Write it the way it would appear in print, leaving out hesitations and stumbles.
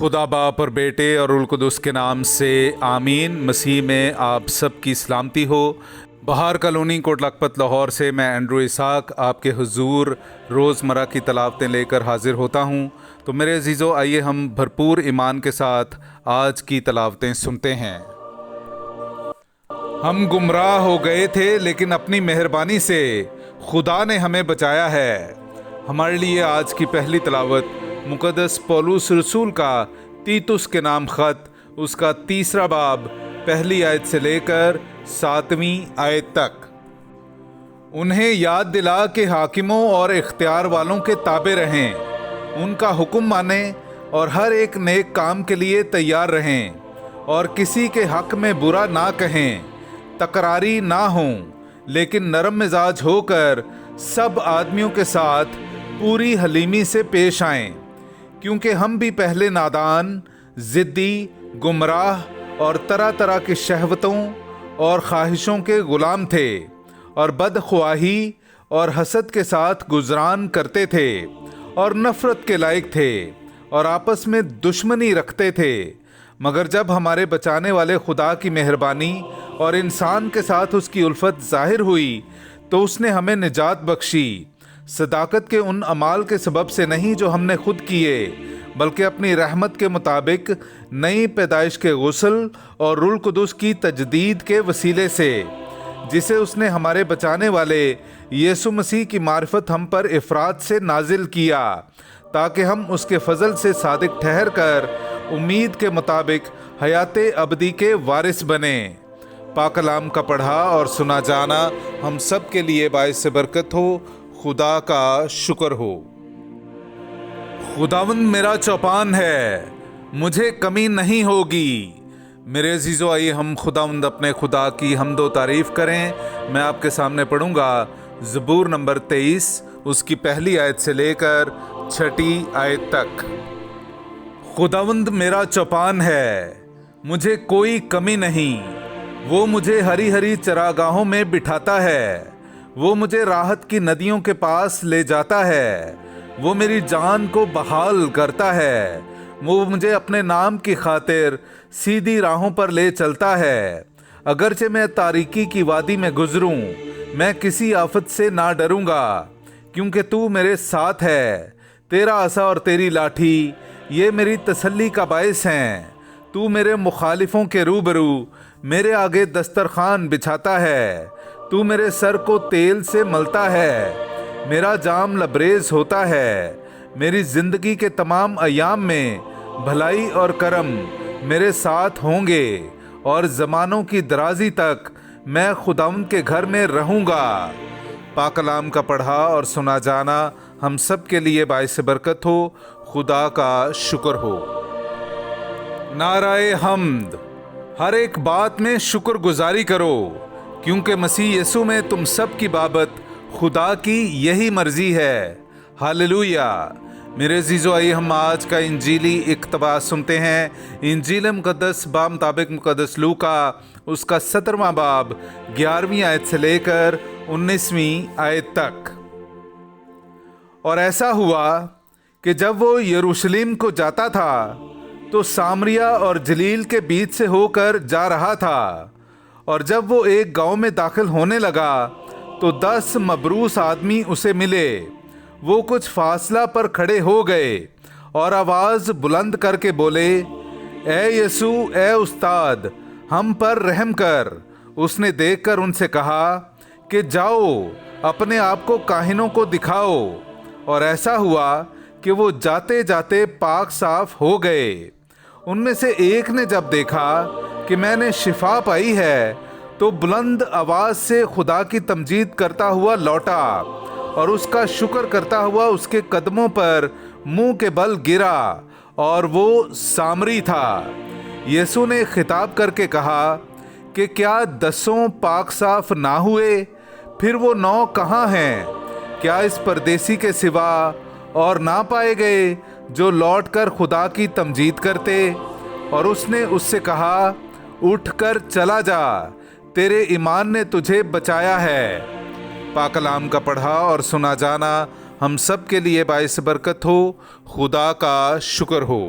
खुदा बाप और बेटे और रुल कुदुस के नाम से आमीन। मसीह में आप सब की सलामती हो। बहार कॉलोनी कोट लखपत लाहौर से मैं एंड्रू इसाक आपके हुजूर रोज़मर्रा की तलावतें लेकर हाजिर होता हूँ। तो मेरे अजीज़ों, आइए हम भरपूर ईमान के साथ आज की तलावतें सुनते हैं। हम गुमराह हो गए थे, लेकिन अपनी मेहरबानी से खुदा ने हमें बचाया है। हमारे लिए आज की पहली तलावत मुक़द्दस पौलुस रसूल का तीतुस के नाम ख़त, उसका 3 बाब, पहली आयत से लेकर 7वीं आयत तक। उन्हें याद दिला कि हाकिमों और इख्तियार वालों के ताबे रहें, उनका हुक्म मानें और हर एक नेक काम के लिए तैयार रहें, और किसी के हक में बुरा ना कहें, तकरारी ना हों, लेकिन नरम मिजाज होकर सब आदमियों के साथ पूरी हलीमी से पेश आएं, क्योंकि हम भी पहले नादान, ज़िद्दी, गुमराह और तरह तरह की शहवतों और ख्वाहिशों के गुलाम थे, और बदख्वाही और हसद के साथ गुजरान करते थे, और नफ़रत के लायक थे, और आपस में दुश्मनी रखते थे। मगर जब हमारे बचाने वाले खुदा की मेहरबानी और इंसान के साथ उसकी उल्फत ज़ाहिर हुई, तो उसने हमें निजात बख्शी, सदाकत के उन अमाल के सबब से नहीं जो हमने खुद किए, बल्कि अपनी रहमत के मुताबिक नई पैदाइश के गुस्ल और रुल कुदुस की तजदीद के वसीले से, जिसे उसने हमारे बचाने वाले यीशु मसीह की मार्फत हम पर इफ़रात से नाजिल किया, ताकि हम उसके फजल से सादिक ठहर कर उम्मीद के मुताबिक हयात अबदी के वारिस बने। पाक कलाम का पढ़ा और सुना जाना हम सब के लिए बाइस बरकत हो। खुदा का शुक्र हो। खुदावंद मेरा चौपान है, मुझे कमी नहीं होगी। मेरे अजीज़ों, आइए हम खुदावंद अपने खुदा की हम्दो तारीफ़ करें। मैं आपके सामने पढ़ूंगा ज़बूर नंबर 23, उसकी पहली आयत से लेकर 6ठी आयत तक। खुदावंद मेरा चौपान है, मुझे कोई कमी नहीं। वो मुझे हरी हरी चरागाहों में बिठाता है, वो मुझे राहत की नदियों के पास ले जाता है, वो मेरी जान को बहाल करता है, वो मुझे अपने नाम की खातिर सीधी राहों पर ले चलता है। अगरचे मैं तारीकी की वादी में गुजरूं, मैं किसी आफत से ना डरूंगा, क्योंकि तू मेरे साथ है। तेरा असा और तेरी लाठी ये मेरी तसल्ली का बायस हैं। तू मेरे मुखालिफों के रूबरू मेरे आगे दस्तरखान बिछाता है। तू मेरे सर को तेल से मलता है, मेरा जाम लबरेज होता है। मेरी ज़िंदगी के तमाम अयाम में भलाई और करम मेरे साथ होंगे, और ज़मानों की दराजी तक मैं खुदावंद के घर में रहूँगा। पाक कलाम का पढ़ा और सुना जाना हम सब के लिए बाइस बरकत हो। खुदा का शुक्र हो। नाराए हम्द, हर एक बात में शुक्र गुजारी करो, क्योंकि मसीह यीशु में तुम सब की बाबत खुदा की यही मर्जी है। हालेलुया। मेरे अजीज़ों, आइए हम आज का इंजीली इक़्तिबास सुनते हैं। इंजील मुक़द्दस बा मुताबिक मुक़द्दस लूका, उसका 17वां बाब, 11वीं आयत से लेकर 19वीं आयत तक। और ऐसा हुआ कि जब वो यरूशलेम को जाता था, तो सामरिया और जलील के बीच से होकर जा रहा था। और जब वो एक गांव में दाखिल होने लगा, तो 10 मबरूस आदमी उसे मिले। वो कुछ फासला पर खड़े हो गए और आवाज़ बुलंद करके बोले, ए यीशु, ए उस्ताद, हम पर रहम कर। उसने देखकर उनसे कहा कि जाओ, अपने आप को काहिनों को दिखाओ। और ऐसा हुआ कि वो जाते जाते पाक साफ हो गए। उनमें से एक ने जब देखा कि मैंने शिफा पाई है, तो बुलंद आवाज़ से खुदा की तमजीद करता हुआ लौटा, और उसका शुक्र करता हुआ उसके कदमों पर मुंह के बल गिरा, और वो सामरी था। यीशु ने खिताब करके कहा कि क्या 10 पाक साफ ना हुए? फिर वो 9 कहाँ हैं? क्या इस परदेसी के सिवा और ना पाए गए जो लौटकर खुदा की तमजीद करते? और उसने उससे कहा, उठकर चला जा, तेरे ईमान ने तुझे बचाया है। पाक कलाम का पढ़ा और सुना जाना हम सब के लिए बाइस बरकत हो। खुदा का शुक्र हो।